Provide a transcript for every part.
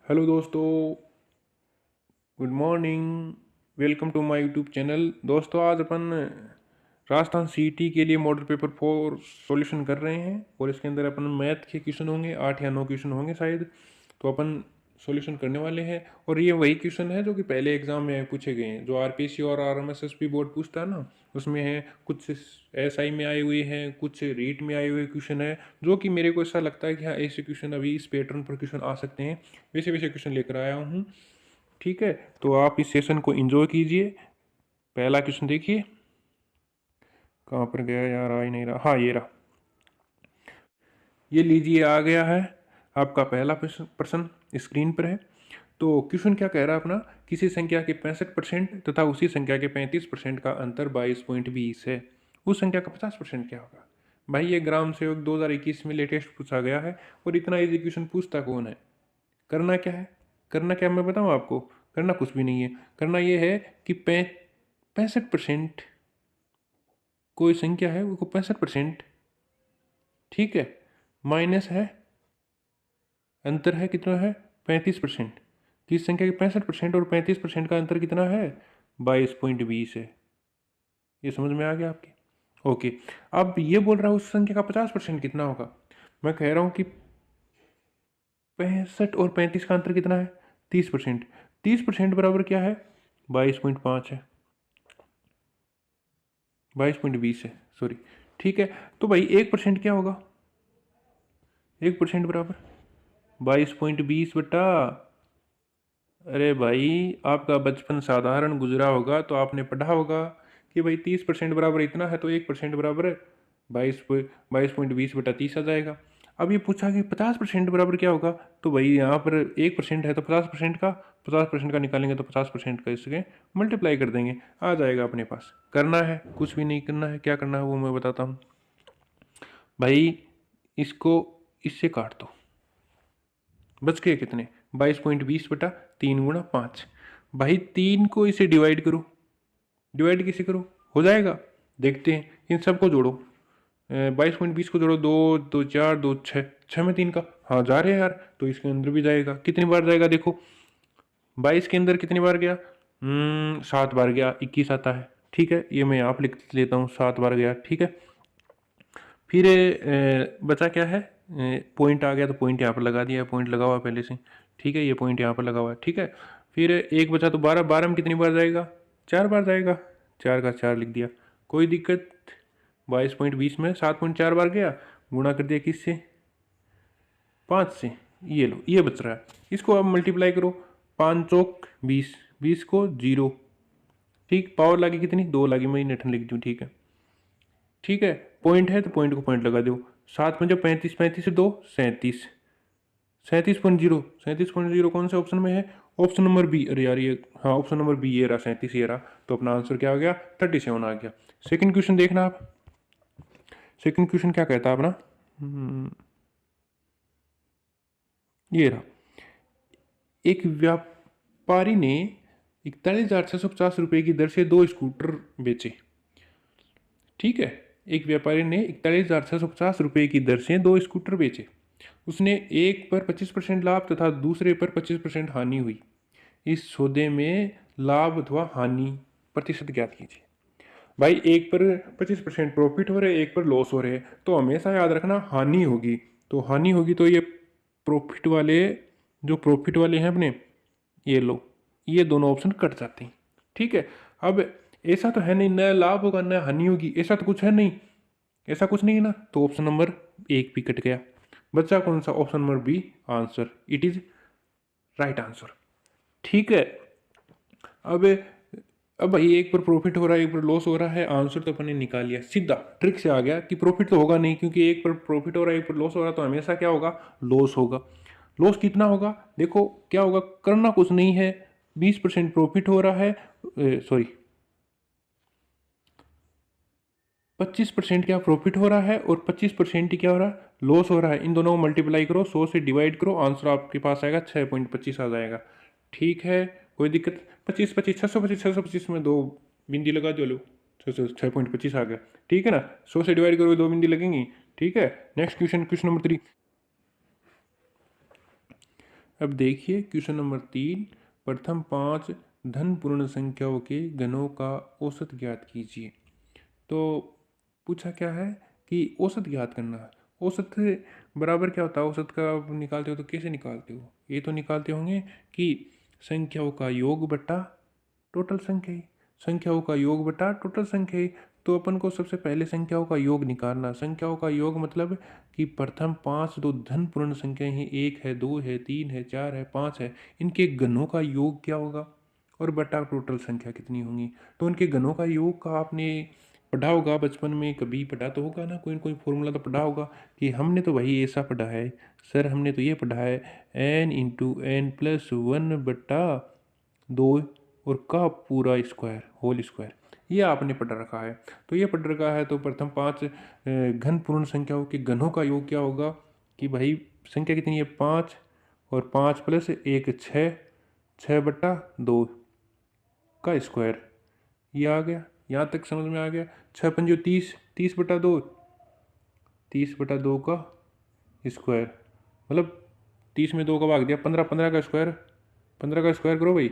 Hello दोस्तों, good morning. Welcome to my YouTube channel. दोस्तों, आज अपन राजस्थान सीईटी के लिए मॉडल पेपर 4 सॉल्यूशन कर रहे हैं और इसके अंदर अपन मैथ के क्वेश्चन होंगे, 8 या 9 क्वेश्चन होंगे शायद। तो अपन सॉल्यूशन करने वाले हैं और ये वही क्वेश्चन है जो कि पहले एग्जाम में पूछे गए हैं, जो आरपीसी और आरएमएसएसबी बोर्ड पूछता है ना, उसमें है। कुछ एसआई में आए हुए हैं, कुछ रीट में आए हुए क्वेश्चन है, जो कि मेरे को ऐसा लगता है कि हाँ, ऐसे क्वेश्चन अभी इस पैटर्न पर क्वेश्चन आ सकते हैं। वैसे वैसे क्वेश्चन लेकर आया हूँ। ठीक है, तो आप इस सेशन को एंजॉय कीजिए। पहला क्वेश्चन देखिए, कहाँ पर गया यार, आ ही नहीं रहा। हाँ, ये रहा। ये लीजिए, आ गया है आपका पहला प्रश्न स्क्रीन पर है। तो क्वेश्चन क्या कह रहा है अपना, किसी संख्या के 65% तथा उसी संख्या के 35% का अंतर 22.20 है, उस संख्या का 50% क्या होगा। भाई, ये ग्राम सेवक 2021 में लेटेस्ट पूछा गया है और इतना इजी क्वेश्चन पूछता कौन है। करना क्या है, करना क्या मैं बताऊँ आपको। करना कुछ भी नहीं है। करना ये है कि 65% कोई संख्या है, वो 65%, ठीक है, माइनस है, अंतर है कितना है, 35%। किस संख्या के 65% और 35% का अंतर कितना है, 22.20 है। ये समझ में आ गया आपके। ओके, अब ये बोल रहा हूँ उस संख्या का 50% कितना होगा। मैं कह रहा हूँ कि 65 और 35 का अंतर कितना है, 30%। 30% बराबर क्या है, 22.5 है, 22.20 है, सॉरी। ठीक है, तो भाई 1% क्या होगा, 1% बराबर 22.20 बटा, अरे भाई, आपका बचपन साधारण गुजरा होगा तो आपने पढ़ा होगा कि भाई 30% बराबर इतना है, तो 1% बराबर 22.20 बटा 30 आ जाएगा। अब ये पूछा कि 50% बराबर क्या होगा, तो भाई यहाँ पर 1% है तो 50% का निकालेंगे तो 50% का इसके मल्टीप्लाई कर देंगे, आ जाएगा अपने पास। करना है कुछ भी नहीं करना है, क्या करना है वो मैं बताता हूँ। भाई, इसको इससे काट दो, बच गए कितने, 22.20 बटा 3 गुणा 5। भाई, 3 को इसे डिवाइड करो, डिवाइड किसे करो, हो जाएगा। देखते हैं, इन सबको जोड़ो। 22.20 को जोड़ो, दो दो चार, दो छः, छः में 3 का, हाँ जा रहे हैं यार, तो इसके अंदर भी जाएगा। कितनी बार जाएगा देखो, 22 के अंदर कितनी बार गया, 7 बार गया, 21 आता है। ठीक है, ये मैं यहाँ पर लिख लेता हूँ, 7 बार गया। ठीक है, फिर बचा क्या है, पॉइंट आ गया तो पॉइंट यहाँ पर लगा दिया, पॉइंट लगा हुआ है पहले से। ठीक है, ये पॉइंट यहाँ पर लगा हुआ है। ठीक है, फिर एक बचा तो 12, 12 में कितनी बार जाएगा, 4 बार जाएगा, 4 का 4 लिख दिया, कोई दिक्कत। 22.20 में 7.4 बार गया, गुणा कर दिया किससे, 5 से। ये लो, ये बच रहा है, इसको अब मल्टीप्लाई करो। 5 चौक 20, 20 को 0। ठीक, पावर लगी कितनी, 2 लगी, मैं नेठन लिख दूँ। ठीक है, ठीक है, पॉइंट है तो पॉइंट को पॉइंट लगा दो। 7 पंजे 35, 35 से 2 37, 37.0, 37.0 कौन से ऑप्शन में है, ऑप्शन नंबर बी। अरे यार, ये हाँ, ऑप्शन नंबर बी, ये रहा 37, ये रहा। तो अपना आंसर क्या हो गया, 37 आ गया। सेकंड क्वेश्चन देखना आप, सेकंड क्वेश्चन क्या कहता है अपना, ये रहा। एक व्यापारी ने 41,650 रुपये की दर से 2 स्कूटर बेचे। ठीक है, एक व्यापारी ने 41,650 रुपये की दर से 2 स्कूटर बेचे। उसने एक पर 25% लाभ तथा दूसरे पर 25% हानि हुई। इस सौदे में लाभ अथवा हानि प्रतिशत ज्ञात कीजिए। भाई, एक पर 25% प्रॉफिट हो रहे, एक पर लॉस हो रहे, तो हमेशा याद रखना हानि होगी। तो हानि होगी तो ये प्रॉफिट वाले, जो प्रॉफिट वाले हैं अपने, ये लो, ये दोनों ऑप्शन कट जाते हैं। ठीक है, अब ऐसा तो है नहीं, न लाभ होगा न हानि होगी, ऐसा तो कुछ है नहीं, ऐसा कुछ नहीं है ना, तो ऑप्शन नंबर 1 भी कट गया। बच्चा कौन सा, option number B answer, it is right answer. ठीक है, अब अब भाई, एक पर प्रॉफिट हो रहा है, एक पर लॉस हो रहा है, आंसर तो अपन ने निकाल लिया, सीधा ट्रिक से आ गया कि प्रॉफिट तो होगा नहीं, क्योंकि एक पर प्रॉफिट हो रहा है, एक पर लॉस हो रहा है, तो हमेशा क्या होगा, लॉस होगा। लॉस कितना होगा, देखो क्या होगा, करना कुछ नहीं है। 20% प्रॉफिट हो रहा है, सॉरी, 25% क्या प्रॉफिट हो रहा है और 25% ही क्या हो रहा है, लॉस हो रहा है। इन दोनों को मल्टीप्लाई करो, 100 से डिवाइड करो, आंसर आपके पास आएगा 6.25 आ जाएगा। ठीक है, कोई दिक्कत, 25 25 625, 625 में 2 बिंदी लगा दो, लो 6.25 आ गया। ठीक है ना, 100 से डिवाइड करोगे 2 बिंदी लगेंगी। ठीक है, नेक्स्ट क्वेश्चन, क्वेश्चन नंबर 3। अब देखिए क्वेश्चन नंबर 3, प्रथम 5 धन पूर्ण संख्याओं के घनों का औसत ज्ञात कीजिए। तो पूछा क्या है कि औसत ज्ञात करना है। औसत बराबर क्या होता है, औसत का आप निकालते हो तो कैसे निकालते हो, ये तो निकालते होंगे कि संख्याओं का योग बटा टोटल संख्या ही, संख्याओं का योग बटा टोटल संख्या ही। तो अपन को सबसे पहले संख्याओं का योग निकालना। संख्याओं का योग मतलब कि प्रथम 5 दो धन पूर्ण संख्याएं हैं, 1 है, 2 है, 3 है, 4 है, 5 है, इनके घनों का योग क्या होगा और बटा टोटल संख्या कितनी होंगी। तो उनके घनों का योग का आपने पढ़ा होगा बचपन में, कभी पढ़ा तो होगा ना कोई फॉर्मूला तो पढ़ा होगा कि हमने तो वही ऐसा पढ़ा है सर, हमने तो ये पढ़ा है n × n+1/2 और का पूरा स्क्वायर होल स्क्वायर, ये आपने पढ़ रखा है। तो ये पढ़ रखा है तो प्रथम 5 घन पूर्ण संख्याओं के घनों का योग क्या होगा कि भाई संख्या कितनी है 5 और 5 + 1 6, 6/2 का स्क्वायर, ये आ गया। यहाँ तक समझ में आ गया। 6×5 = 30, 30/2, 30/2 का स्क्वायर, मतलब 30 में 2 का भाग दिया 15, 15 का स्क्वायर, 15 का स्क्वायर करो भाई,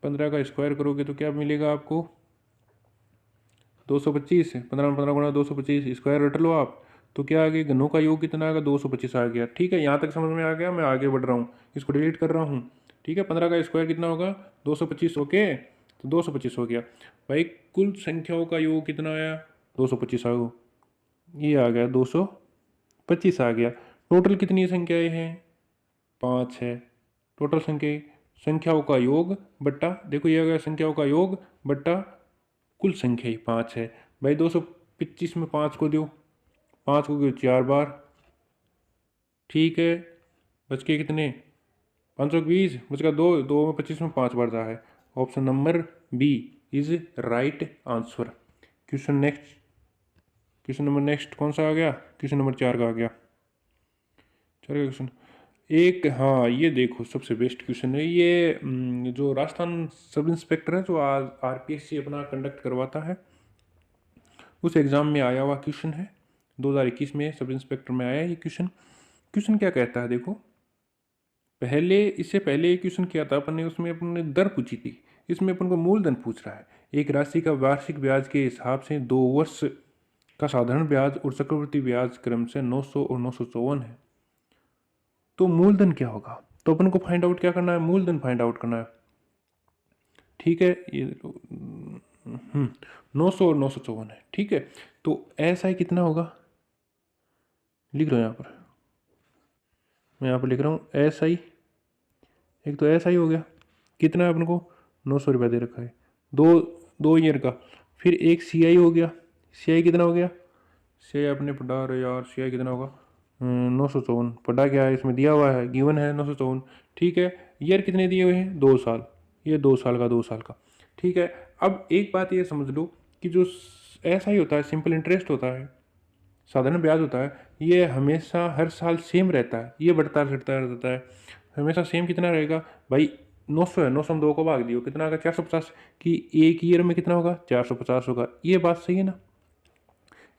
15 का स्क्वायर करोगे तो क्या मिलेगा आपको 225, 15 में 15 गुणा 225, स्क्वायर रट लो आप। तो क्या आ गया, घनों का योग कितना आ गया 225 आ गया। ठीक है, यहाँ तक समझ में आ गया। मैं आगे बढ़ रहा हूँ, इसको डिलीट कर रहा हूँ। ठीक है, 15 का स्क्वायर कितना होगा 225, ओके, तो 225 हो गया भाई। कुल संख्याओं का योग कितना आया 225 आ गया, ये आ गया 225 आ गया। टोटल कितनी संख्याएं हैं 5 है। टोटल संख्याओं का योग बट्टा, देखो ये आ गया संख्याओं का योग बट्टा कुल संख्या ही 5 है भाई। 225 में 5 को दो, 5 को दो 4 बार, ठीक है, बच के कितने 520, बच का 2, 2 में 25 में 5 बार रहा है। Option number B is right answer. Question number next कौन सा आ गया, क्वेश्चन नंबर 4 का आ गया, 4 का क्वेश्चन एक, हाँ ये देखो सबसे बेस्ट क्वेश्चन है ये। जो राजस्थान सब इंस्पेक्टर है जो आज आरपीएससी अपना कंडक्ट करवाता है, उस एग्ज़ाम में आया हुआ क्वेश्चन है। 2021 में सब इंस्पेक्टर में आया ये क्वेश्चन। क्वेश्चन क्या कहता है देखो, इससे पहले एक क्वेश्चन किया था अपन ने, उसमें अपन ने दर पूछी थी, इसमें अपन को मूलधन पूछ रहा है। एक राशि का वार्षिक ब्याज के हिसाब से 2 वर्ष का साधारण ब्याज और चक्रवृद्धि ब्याज क्रम से 900 और 954 है। तो मूलधन क्या होगा, तो अपन को फाइंड आउट क्या करना है, मूलधन फाइंड आउट करना है। ठीक है, ये 900 और 954 है। ठीक है, तो ऐसा ही कितना होगा, लिख रहा हूँ यहाँ पर, मैं यहाँ पर लिख रहा हूँ एस आई। एक तो एस आई हो गया, कितना है अपन को 900 रुपया दे रखा है, 2 ईयर का। फिर एक सी आई हो गया, सी आई कितना हो गया, सी आई अपने पढ़ा रहे यार, सी आई कितना होगा 954, पढ़ा क्या है इसमें दिया हुआ है, गिवन है 954। ठीक है, ईयर कितने दिए हुए हैं 2 साल, ये 2 साल का 2 साल का। ठीक है, अब एक बात ये समझ लो कि जो ऐसा ही होता है, सिंपल इंटरेस्ट होता है, साधारण ब्याज होता है, ये हमेशा हर साल सेम रहता है, ये बढ़ता घटता रहता है, हमेशा सेम कितना रहेगा भाई 900 है, 900 में 2 को भाग दियो कितना होगा 450, कि एक ईयर में कितना होगा 450 होगा। ये बात सही है ना,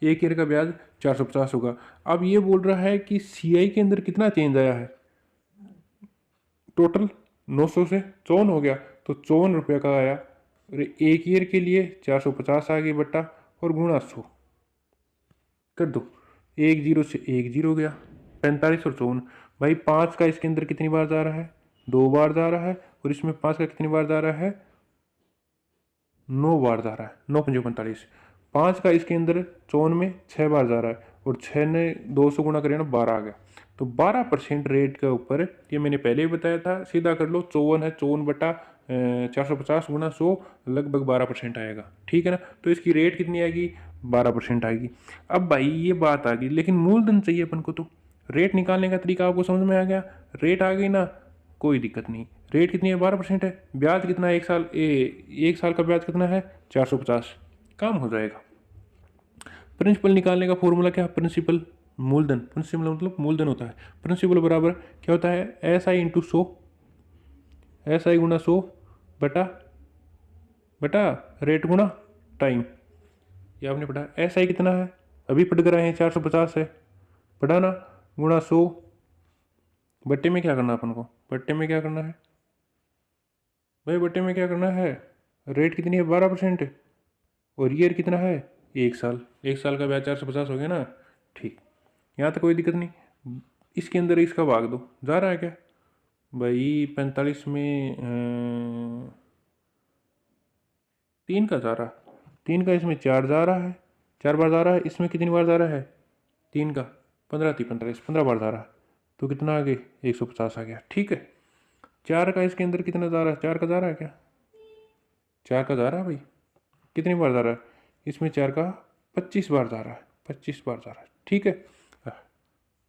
एक ईयर का ब्याज 450 होगा। अब ये बोल रहा है कि सीआई के अंदर कितना चेंज आया है, टोटल 900 से 54 हो गया, तो 54 रुपये का आया, और एक ईयर के लिए 450 आ गई बट्टा और गुणा 100 कर दो, 1 0 से 1 0 गया, 45 और 54 भाई। 5 का इसके अंदर कितनी बार जा रहा है 2 बार जा रहा है, और इसमें 5 का कितनी बार जा रहा है 9 बार जा रहा है, 9 × 5 = 45। 5 का इसके अंदर 54 में 6 बार जा रहा है, और 6 ने 2 से गुणा करें ना 12 आ गया। तो 12% रेट के ऊपर, ये मैंने पहले ही बताया था, सीधा कर लो, 54 है, 54 बटा 450 गुणा 100 लगभग 12% आएगा। ठीक है ना, तो इसकी रेट कितनी आएगी 12% आएगी। अब भाई ये बात आ गई, लेकिन मूलधन चाहिए अपन को, तो रेट निकालने का तरीका आपको समझ में आ गया, रेट आ गई ना, कोई दिक्कत नहीं। रेट कितनी है 12% है, ब्याज कितना है एक साल का ब्याज कितना है 450, काम हो जाएगा। प्रिंसिपल निकालने का फॉर्मूला क्या है, प्रिंसिपल मूलधन, प्रिंसिपल मतलब मूलधन होता है, प्रिंसिपल बराबर क्या होता है S I into 100, S I गुणा 100 बटा बटा रेट गुणा टाइम। ये आपने पढ़ा, एस आई कितना है अभी पढ़ कर आए हैं 450 है, पढ़ा ना, गुणा 100 बट्टे में क्या करना है अपन को? बट्टे में क्या करना है भाई? बट्टे में क्या करना है? रेट कितनी है? 12%। और ईयर कितना है? 1 साल। 1 साल का ब्याज 450 हो गया ना? ठीक, यहाँ तक कोई दिक्कत नहीं। इसके अंदर इसका भाग दो, जा रहा है क्या भाई? 45 में 3 का जा रहा, 3 का इसमें 4 जा रहा है, 4 बार जा रहा है। इसमें कितनी बार जा रहा है? 3 का 15 थी 45, 15 बार जा रहा है। तो कितना आ गया? 150 आ गया। ठीक है, 4 का इसके अंदर कितना जा रहा है? 4 का जा रहा है क्या? 4 का जा रहा है भाई। कितनी बार जा रहा है? इसमें 4 का 25 बार जा रहा है, 25 बार जा रहा है। ठीक है,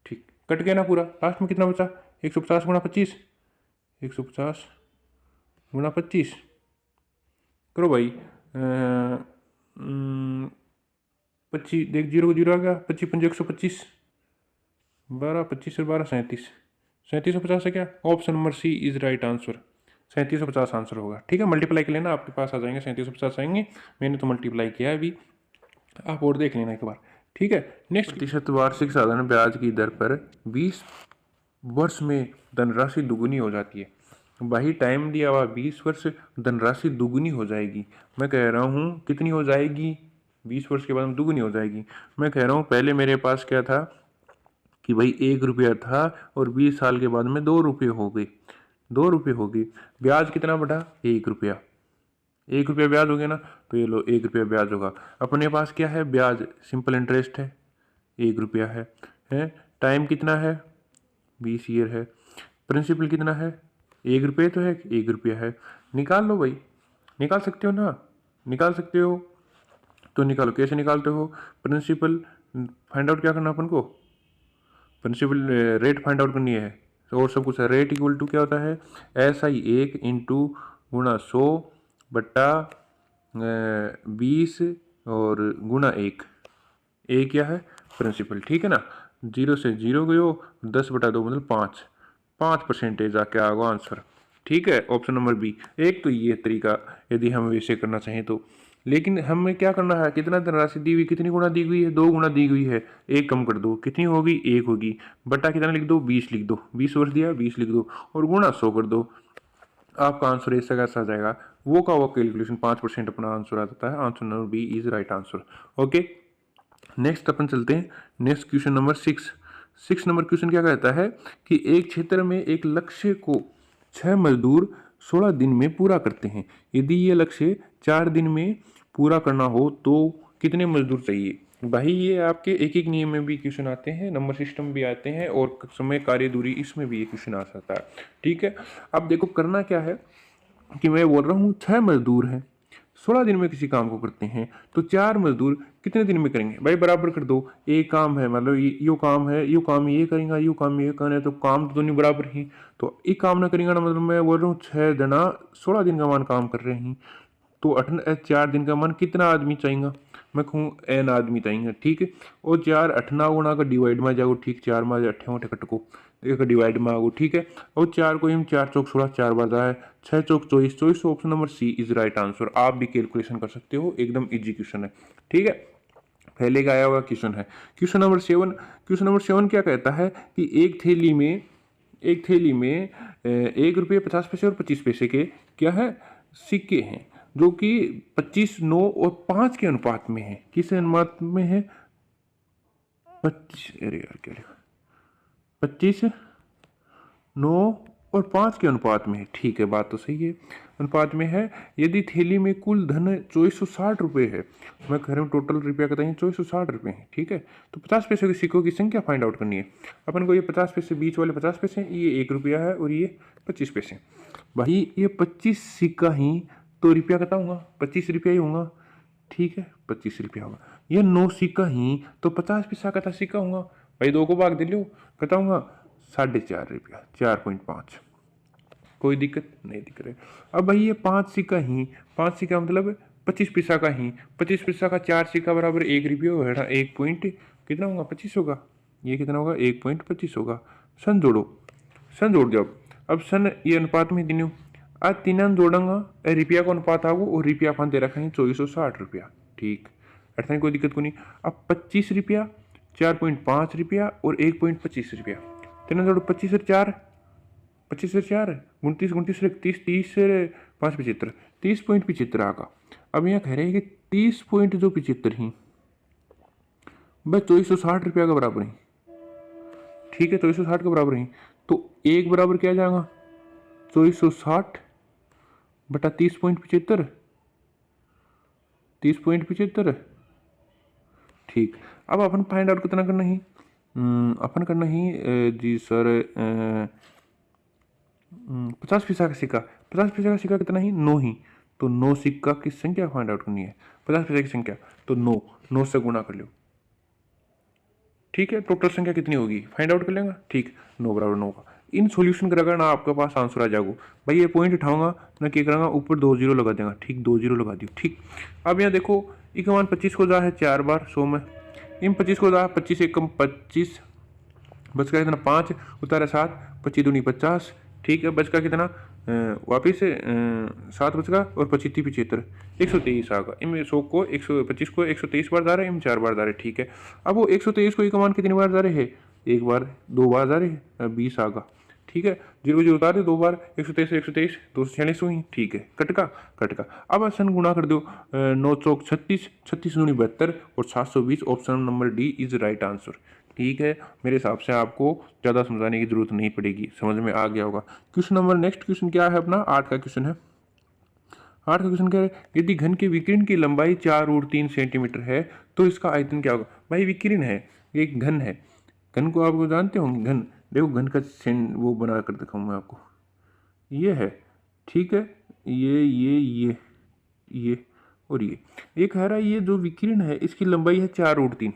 ठीक, कट गया ना पूरा। लास्ट में कितना बचा? 150 गुणा 25, 150 गुणा 25 करो भाई। 25, देख, जीरो को जीरो आ गया। 25 पंजे 125, 12, 25 और 12 37, 3750 है क्या? Option number C is right answer. 3750 answer होगा। ठीक है, मल्टीप्लाई कर लेना, आपके पास आ जाएंगे 3750 आएंगे। मैंने तो मल्टीप्लाई किया है अभी, आप और देख लेना एक बार। ठीक है, नेक्स्ट। प्रतिशत वार्षिक साधारण ब्याज की दर पर 20 वर्ष में धनराशि दुगुनी हो जाती है। भाई टाइम दिया हुआ 20 वर्ष, धनराशि दुगुनी हो जाएगी। मैं कह रहा हूँ कितनी हो जाएगी? 20 वर्ष के बाद में दुगुनी हो जाएगी। मैं कह रहा हूँ पहले मेरे पास क्या था कि भाई 1 रुपया था और 20 साल के बाद में 2 रुपये हो गए, 2 रुपये हो गए। ब्याज कितना बढ़ा? 1 रुपया। 1 रुपया ब्याज हो गया ना, तो ये लो 1 रुपया ब्याज होगा। अपने पास क्या है? ब्याज, सिंपल इंटरेस्ट है, 1 रुपया है। टाइम कितना है? 20 ईयर है। प्रिंसिपल कितना है? 1 रुपये तो है, 1 रुपया है। निकाल लो भाई, निकाल सकते हो ना? निकाल सकते हो तो निकालो। कैसे निकालते हो? प्रिंसिपल फाइंड आउट क्या करना अपन को? प्रिंसिपल रेट फाइंड आउट करनी है और सब कुछ है। रेट इक्वल टू क्या होता है? SI 1 इंटू गुणा 100 बट्टा 20 और गुणा 1। ए क्या है? प्रिंसिपल। ठीक है ना? 0 से 0 गयो, 10/2 मतलब 5, 5% आके आएगा आंसर। ठीक है, ऑप्शन नंबर बी। एक तो ये तरीका यदि हम वैसे करना चाहें तो, लेकिन हमें क्या करना है? कितना धनराशि दी हुई, कितनी गुना दी हुई है? 2 गुना दी हुई है। एक कम कर दो, कितनी होगी? 1 होगी। बट्टा कितना लिख दो? 20 लिख दो। 20 वर्ष दिया, 20 लिख दो और गुणा 100 कर दो। आपका आंसर ऐसा कैसा आ जाएगा? वो का वो कैलकुलेशन 5% अपना आंसर आ जाता है। Answer number B is right answer. Okay, next अपन चलते हैं। Next question number 6 number question क्या कहता है कि एक क्षेत्र में एक लक्ष्य को 6 मजदूर 16 दिन में पूरा करते हैं। यदि ये लक्ष्य 4 दिन में पूरा करना हो तो कितने मजदूर चाहिए? भाई ये आपके एक एक नियम में भी क्वेश्चन आते हैं, नंबर सिस्टम भी आते हैं और समय कार्य दूरी इसमें भी ये क्वेश्चन आ सकता है। ठीक है, अब देखो करना क्या है कि मैं बोल रहा हूँ 6 मजदूर हैं, 16 दिन में किसी काम को करते हैं, तो 4 मजदूर कितने दिन में करेंगे? भाई बराबर कर दो। एक काम है, मतलब यो काम है, यो काम ये करेंगे, यो काम ये करना है, तो काम तो दोनों बराबर ही। तो एक काम ना करेंगे ना, मतलब मैं बोल रहा हूँ 6 जना 16 दिन का मान काम कर रहे हैं, तो 4 दिन का मान कितना आदमी चाहिए? मैं कहूँ n आदमी चाहिए। ठीक है, और 4 8 गुणा का डिवाइड में जाओ। ठीक, 4 में 8 8 कटको, एक डिवाइड में आगो। ठीक है, और 4 को हम 4 चौक 16, 4 बार जाए, 6 चौक 24, 24। Option number C is right answer. आप भी कैलकुलेशन कर सकते हो, एकदम इजी क्वेश्चन है। ठीक है, पहले का आया हुआ क्वेश्चन है। Question number 7। क्वेश्चन नंबर 7 क्या कहता है कि एक थैली में 1 रुपये 50 पैसे और 25 पैसे के क्या है? सिक्के हैं, जो कि 25, 9 और 5 के अनुपात में है। किस अनुपात में है? 25, अरे यार क्या लिखा, 25, 9 और 5 के अनुपात में है। ठीक है, बात तो सही है, अनुपात में है। यदि थैली में कुल धन 2460 रुपये है, मैं कह रहा हूँ टोटल रुपया कहता है 2460 रुपये है। ठीक है, तो 50 पैसे के सिक्कों की संख्या फाइंड आउट करनी है अपन को। ये 50 पैसे, बीच वाले 50 पैसे, ये 1 रुपया है और ये 25 पैसे। भाई ये 25 सिक्का ही तो रुपया कहता 25 रुपया ही होगा। ठीक है, 25 रुपया होगा। ये 9 सिक्का ही तो 50 पैसा का सिक्का होगा। भाई 2 को भाग दे लो, कहता 4.5 रुपया, 4.5। कोई दिक्कत नहीं दिख रही। अब भाई ये 5 सिक्का ही, 5 सिक्का मतलब 25 पैसा का ही, 25 पैसा का 4 सिक्का बराबर 1 रुपया होगा। 1 पॉइंट कितना होगा? 25 होगा। ये कितना होगा? 1.25 होगा। सन जोड़ो, सन जोड़ जाओ। अब सन ये अनुपात में दिनों आज 3 जोड़ूंगा, रुपया का अनुपात आगो और रुपया अपन दे रखा है 2460 रुपया। ठीक, ऐसा कोई दिक्कत को नहीं। अब 25 रुपया, 4.5 रुपया और 1.25 रुपया, 3 जोड़ो 25 और 4 25 से 4 29, 29 से 30, 30 से 5 75, 30.75 आगा। अब यहाँ कह रहे हैं कि 30 पॉइंट जो 75 ही बस 2460 रुपया का बराबर ही। ठीक है, 2460 के बराबर ही। तो एक बराबर क्या जाएगा 2460 बटा 30.75, 30.75। ठीक, अब अपन फाइंड आउट कितना करना ही, अपन करना ही जी सर 50 पैसा का सिक्का। 50 पैसा का सिक्का कितना ही 9 ही। तो 9 सिक्का की संख्या फाइंड आउट करनी है, 50 पैसे की संख्या। तो 9 से गुणा कर लो। ठीक है, टोटल संख्या कितनी होगी फाइंड आउट कर लेंगे। ठीक, 9 बराबर 9 का इन सॉल्यूशन करेगा ना आपके पास आंसर आ जाएगा भाई। ये पॉइंट उठाऊंगा ना क्या करूँगा, ऊपर 2 जीरो लगा देगा। ठीक, 2 जीरो लगा दियो। ठीक, अब यहाँ देखो एक मान 25 को जा है 4 बार 100 में, इन 25 को जा 25 एक कम 25, बच का कितना 5 उतारा 7, 25 दूनी 50। ठीक है, बच का कितना वापिस 7 बच का और 25 75, 123 आ गया। इनमें 100 को 125 को 123 बार जा रहे हैं, इनमें 4 बार जा रहे हैं। ठीक है, अब वो 123 को एक मान कितनी बार जा रहे हैं, एक बार 2 बार जा रहे हैं, 20 आ गया। ठीक है, 0 0 उतार दे 2 बार, 123 123 246 हुई। ठीक है, कटका। अब आसान गुणा कर दो, 9 चौक 36, 36 दूनी 72 और 720। Option number D is right answer. ठीक है, मेरे हिसाब से आपको ज़्यादा समझाने की जरूरत नहीं पड़ेगी, समझ में आ गया होगा। क्वेश्चन नंबर नेक्स्ट क्वेश्चन क्या है अपना 8 का क्वेश्चन है। 8 का क्वेश्चन क्या है, यदि घन के विकिरण की लंबाई 4√3 सेंटीमीटर है तो इसका आयतन क्या होगा। भाई विकिरण है, ये एक घन है। घन को आपको जानते होंगे, घन देखो घन का वो बना कर दिखाऊँ मैं आपको, ये है। ठीक है, ये और ये एक है रहा, ये जो विकिरण है इसकी लंबाई है 4√3,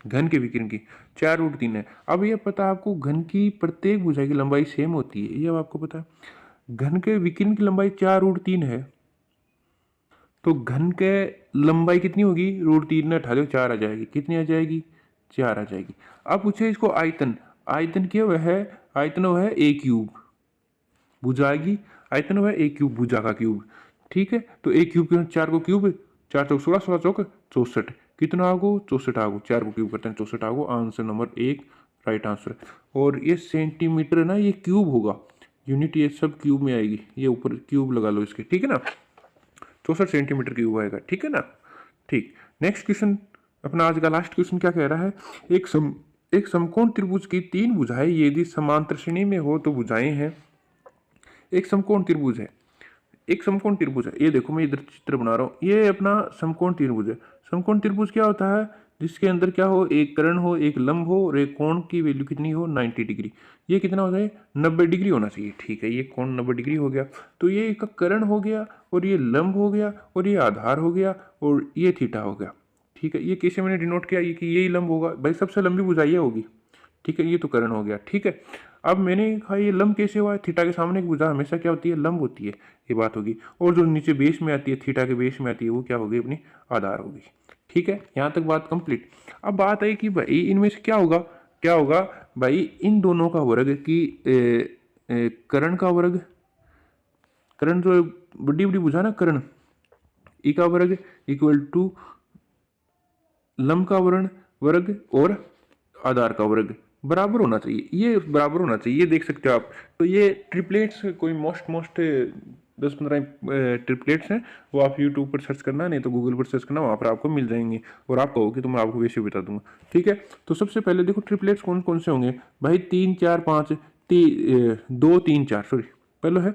घन के विकिरण की 4√3 है। अब ये पता है आपको घन की प्रत्येक भुजा की लंबाई सेम होती है, ये अब आपको पता है। घन के विकिरण की लंबाई 4√3 है, तो घन के लंबाई कितनी होगी, √3 ने उठा लो 4 आ जाएगी। कितनी आ जाएगी, 4 आ जाएगी। अब पूछे इसको आयतन, आयतन क्या वह है, आयतन वह है a क्यूब, भुजा आएगी, आयतन वह a क्यूब, भुजा का क्यूब। ठीक है, तो a क्यूब के 4 को क्यूब, 4 चौक 16, 16 चौक 64, कितना आगो 64 आगो, 4 को क्यूब करते हैं 64 आगो। Answer number 1 right answer. और ये सेंटीमीटर ना, ये क्यूब होगा, यूनिट ये सब क्यूब में आएगी, ये ऊपर क्यूब लगा लो इसके। ठीक है ना, 64 सेंटीमीटर क्यूब आएगा। ठीक है ना। ठीक, नेक्स्ट क्वेश्चन अपना आज का लास्ट क्वेश्चन क्या कह रहा है, एक समकोण त्रिभुज की 3 भुजाएं यदि समांतर श्रेणी में हो तो भुजाएं हैं। एक समकोण त्रिभुज है, एक समकोण त्रिभुज है, ये देखो मैं इधर चित्र बना रहा हूँ, ये अपना समकोण त्रिभुज है। समकोण त्रिभुज क्या होता है, जिसके अंदर क्या हो, एक कर्ण हो, एक लंब हो और एक कोण की वैल्यू कितनी हो 90 डिग्री। ये कितना हो जाए 90 डिग्री होना चाहिए। ठीक है, ये कोण 90 डिग्री हो गया, तो ये एक कर्ण हो गया और ये लंब हो गया और ये आधार हो गया और ये थीटा हो गया। ठीक है, ये कैसे मैंने डिनोट किया, ये कि यही लंब होगा भाई, सबसे लंबी भुजा ये होगी। ठीक है, ये तो कर्ण हो गया। ठीक है, अब मैंने कहा ये लंब कैसे हुआ है, थीटा के सामने की भुजा हमेशा क्या होती है, लंब होती है, ये बात होगी। और जो नीचे बेस में आती है, थीटा के बेस में आती है, वो क्या होगी, अपनी आधार होगी। ठीक है, यहाँ तक बात कंप्लीट। अब बात है कि भाई इनमें से क्या होगा, क्या होगा भाई, इन दोनों का वर्ग की कर्ण का वर्ग, कर्ण जो बड़ी बड़ी भुजा ना कर्ण, ई का वर्ग इक्वल टू लंब का वर्ग और आधार का वर्ग बराबर होना चाहिए, ये बराबर होना चाहिए, ये देख सकते हो आप। तो ये ट्रिपलेट्स कोई मोस्ट 10-15 ट्रिपलेट्स हैं, वो आप यूट्यूब पर सर्च करना, नहीं तो गूगल पर सर्च करना, वहाँ पर आपको मिल जाएंगे। और आप कहोगे तो मैं आपको वैसे बता दूंगा। ठीक है, तो सबसे पहले देखो ट्रिपलेट्स कौन कौन से होंगे भाई, 3 4 5 2 3 4, सॉरी पहले है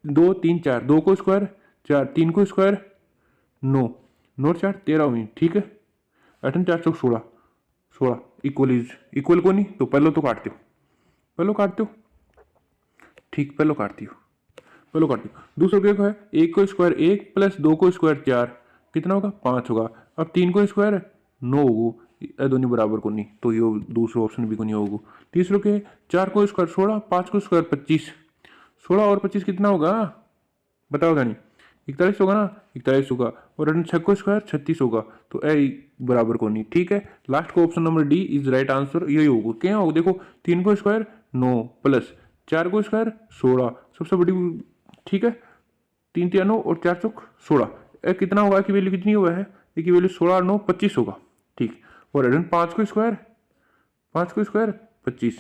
2 3 4, 2 को स्क्वायर 4, 3 को स्क्वायर 9, 9 4 13 हुई। ठीक है, 8 4 चौक 16, 16 इक्वल को नहीं, तो पहले तो काटते हो, पहले काटते हो। ठीक, पहले काटती हो, पहले काटती हो। दूसरा क्या है, 1 को स्क्वायर 1 प्लस 2 को स्क्वायर 4, कितना होगा 5 होगा। अब 3 को स्क्वायर 9 होगा, दोनों बराबर को नहीं, तो ये दूसरा ऑप्शन भी को नहीं होगा। तीसरा क्या है, 4 को स्क्वायर 16, 5 को स्क्वायर 25, 16 और 25 कितना होगा बताओ नहीं, 41 होगा ना, 41 होगा। और 6 को स्क्वायर 36 होगा, तो ए बराबर को नहीं। ठीक है, लास्ट को option number D is right answer, यही होगा। क्या होगा देखो, 3 को स्क्वायर 9 प्लस 4 को स्क्वायर 16, सबसे बड़ी। ठीक है, 3 3 9 और 4 चौक 16, कितना होगा की वैल्यू कितनी हुआ है, ए की वैल्यू 16 और 9 25 होगा। ठीक, और 5 को स्क्वायर 25,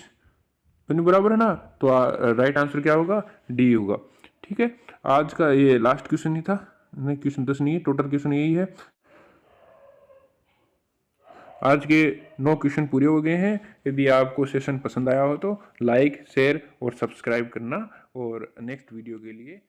दोनों बराबर है ना, तो राइट आंसर क्या होगा, डी होगा। ठीक है, आज का ये लास्ट क्वेश्चन ही था, नहीं क्वेश्चन 10 नहीं है, टोटल क्वेश्चन यही है। आज के 9 क्वेश्चन पूरे हो गए हैं। यदि आपको सेशन पसंद आया हो तो लाइक शेयर और सब्सक्राइब करना, और नेक्स्ट वीडियो के लिए